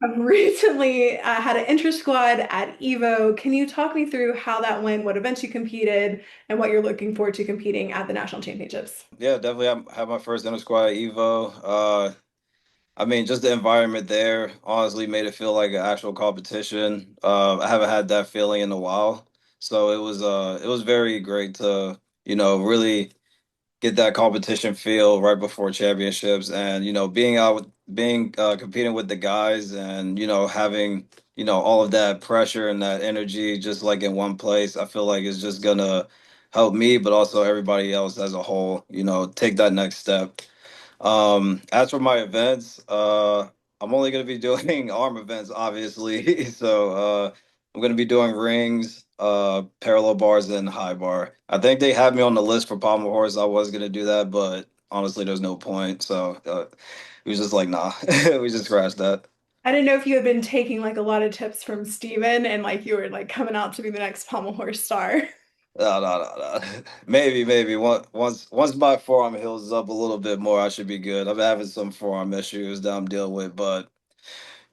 I've recently had an inter squad at Evo. Can you talk me through how that went, what events you competed, and what you're looking forward to competing at the national championships? Yeah, definitely. I had my first inter squad at Evo. I mean, just the environment there honestly made it feel like an actual competition. I haven't had that feeling in a while, so it was very great to really get that competition feel right before championships, and being out with being competing with the guys, and having all of that pressure and that energy just like in one place. I feel like it's just gonna help me, but also everybody else as a whole, take that next step. As for my events, I'm only gonna be doing arm events, obviously. So I'm gonna be doing rings, parallel bars, and high bar. I think they had me on the list for pommel horse. I was gonna do that, but honestly, there's no point. So we was just like, nah, we just scratched that. I didn't know if you had been taking like a lot of tips from Steven and like you were like coming out to be the next pommel horse star. No, no, no, no. Maybe once my forearm heals up a little bit more, I should be good. I'm having some forearm issues that I'm dealing with, but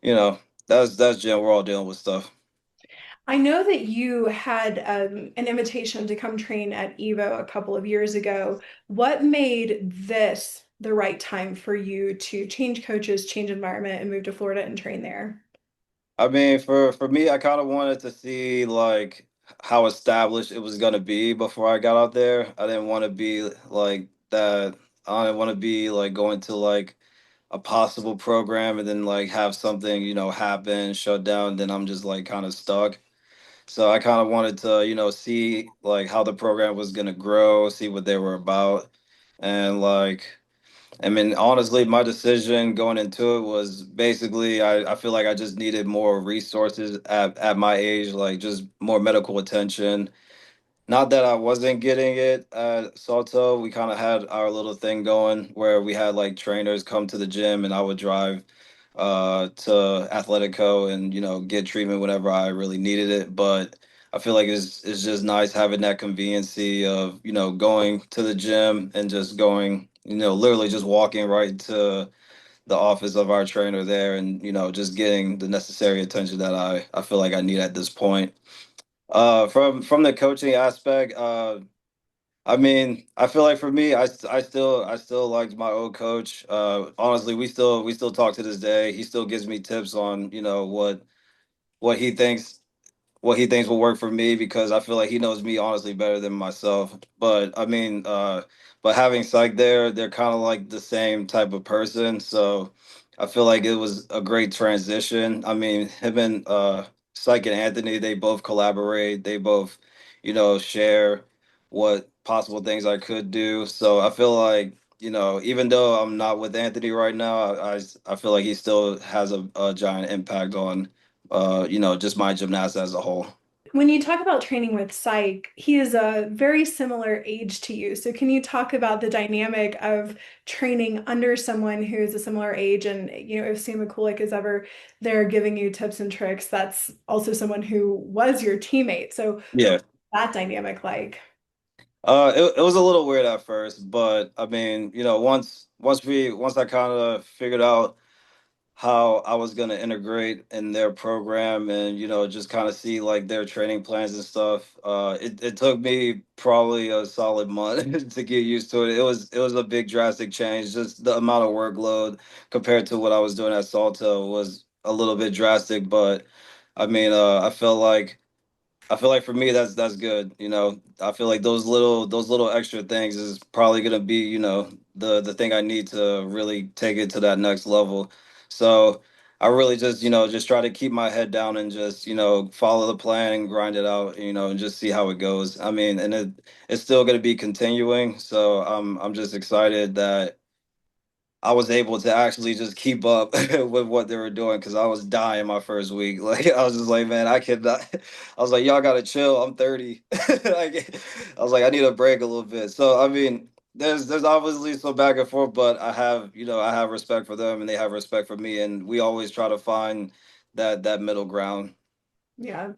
you know, that's Jim. We're all dealing with stuff. I know that you had an invitation to come train at Evo a couple of years ago. What made this the right time for you to change coaches, change environment, and move to Florida and train there? I mean, for me, I kind of wanted to see like how established it was gonna be before I got out there. I didn't want to be like that. I didn't want to be like going to like a possible program and then like have something, happen, shut down, then I'm just like kind of stuck. So I kind of wanted to, see like how the program was gonna grow, see what they were about, and like I mean, honestly, my decision going into it was basically I feel like I just needed more resources at my age, like just more medical attention. Not that I wasn't getting it at Salto. We kind of had our little thing going where we had like trainers come to the gym and I would drive to Athletico and get treatment whenever I really needed it. But I feel like it's just nice having that conveniency of going to the gym and just going literally just walking right to the office of our trainer there, and just getting the necessary attention that I feel like I need at this point. From the coaching aspect, I mean, I feel like for me, I still liked my old coach. Honestly, we still talk to this day. He still gives me tips on what he thinks what he thinks will work for me, because I feel like he knows me honestly better than myself. But I mean, but having Psych there, they're kind of like the same type of person. So I feel like it was a great transition. I mean, him and Psych and Anthony, they both collaborate. They both, share what possible things I could do. So I feel like, even though I'm not with Anthony right now, I feel like he still has a giant impact on just my gymnastics as a whole. When you talk about training with Psych, he is a very similar age to you. So can you talk about the dynamic of training under someone who is a similar age and if Sam McCulloch is ever there giving you tips and tricks, that's also someone who was your teammate. So Yeah. that dynamic like? It was a little weird at first, but I mean, once I kind of figured out how I was gonna integrate in their program, and just kind of see like their training plans and stuff. It took me probably a solid month to get used to it. It was a big drastic change. Just the amount of workload compared to what I was doing at Salto was a little bit drastic, but I mean, I feel like for me that's good. I feel like those little extra things is probably gonna be, the thing I need to really take it to that next level. So I really just try to keep my head down and just, follow the plan and grind it out, and just see how it goes. I mean, and it's still gonna be continuing. So I'm just excited that I was able to actually just keep up with what they were doing, because I was dying my first week. Like I was just like, man, I cannot. I was like, y'all gotta chill. I'm 30. Like, I was like, I need a break a little bit. So I mean, there's obviously some back and forth, but I have respect for them and they have respect for me, and we always try to find that middle ground. Yeah.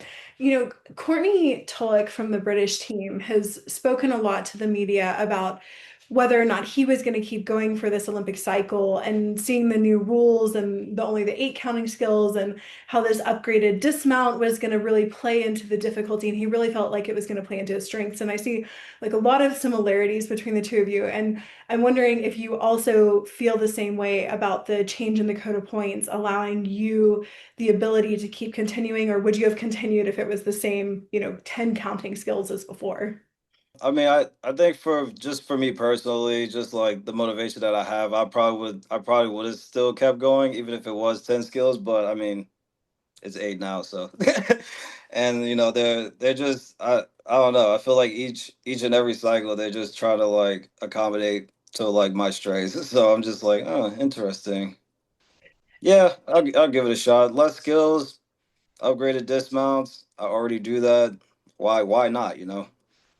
Courtney Tulloch from the British team has spoken a lot to the media about whether or not he was going to keep going for this Olympic cycle and seeing the new rules and only the eight counting skills and how this upgraded dismount was going to really play into the difficulty. And he really felt like it was going to play into his strengths. And I see like a lot of similarities between the two of you. And I'm wondering if you also feel the same way about the change in the code of points, allowing you the ability to keep continuing, or would you have continued if it was the same, 10 counting skills as before? I mean, I think for just for me personally, just like the motivation that I have, I probably would have still kept going even if it was 10 skills, but I mean, it's 8 now, so and they're just I don't know. I feel like each and every cycle they're just trying to like accommodate to like my strays. So I'm just like, oh, interesting. Yeah, I'll give it a shot. Less skills, upgraded dismounts. I already do that. Why not, you know?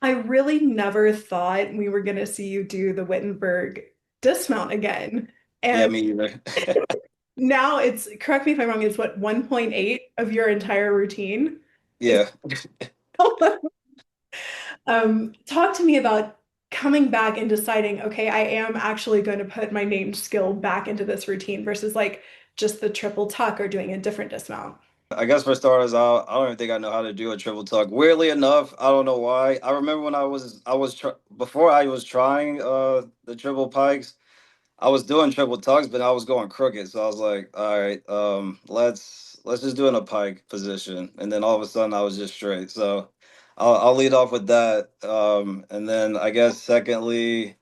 I really never thought we were going to see you do the Wittenberg dismount again. Yeah, And me either. now it's, correct me if I'm wrong, it's what, 1.8 of your entire routine? Is Yeah. talk to me about coming back and deciding, okay, I am actually going to put my named skill back into this routine versus like just the triple tuck or doing a different dismount. I guess for starters, I don't even think I know how to do a triple tuck. Weirdly enough, I don't know why. I remember when before I was trying the triple pikes, I was doing triple tucks, but I was going crooked. So I was like, all right, let's just do in a pike position, and then all of a sudden I was just straight. So I'll lead off with that, and then I guess secondly.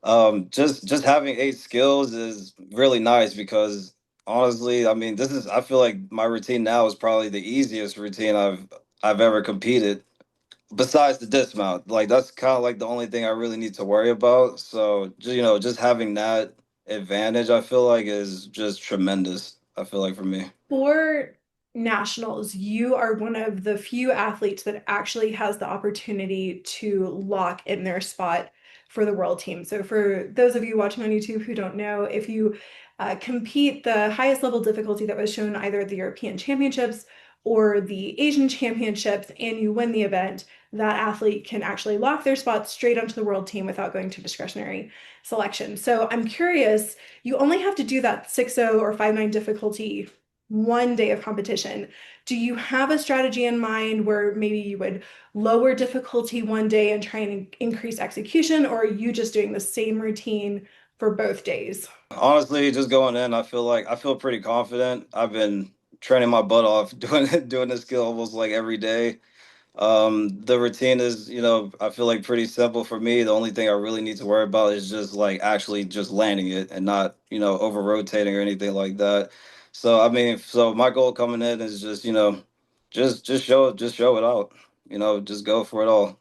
Just having 8 skills is really nice because honestly, I mean, I feel like my routine now is probably the easiest routine I've ever competed besides the dismount. Like that's kind of like the only thing I really need to worry about. So, just having that advantage, I feel like is just tremendous. I feel like for me. For nationals, you are one of the few athletes that actually has the opportunity to lock in their spot for the world team. So, for those of you watching on YouTube who don't know, if you compete the highest level difficulty that was shown either at the European Championships or the Asian Championships and you win the event, that athlete can actually lock their spot straight onto the world team without going to discretionary selection. So, I'm curious, you only have to do that 6-0 or 5-9 difficulty one day of competition. Do you have a strategy in mind where maybe you would lower difficulty one day and try and increase execution, or are you just doing the same routine for both days? Honestly, just going in, I feel pretty confident. I've been training my butt off doing this skill almost like every day. The routine is, I feel like pretty simple for me. The only thing I really need to worry about is just like actually just landing it and not, over rotating or anything like that. So I mean, so my goal coming in is just, just show it out. Just go for it all.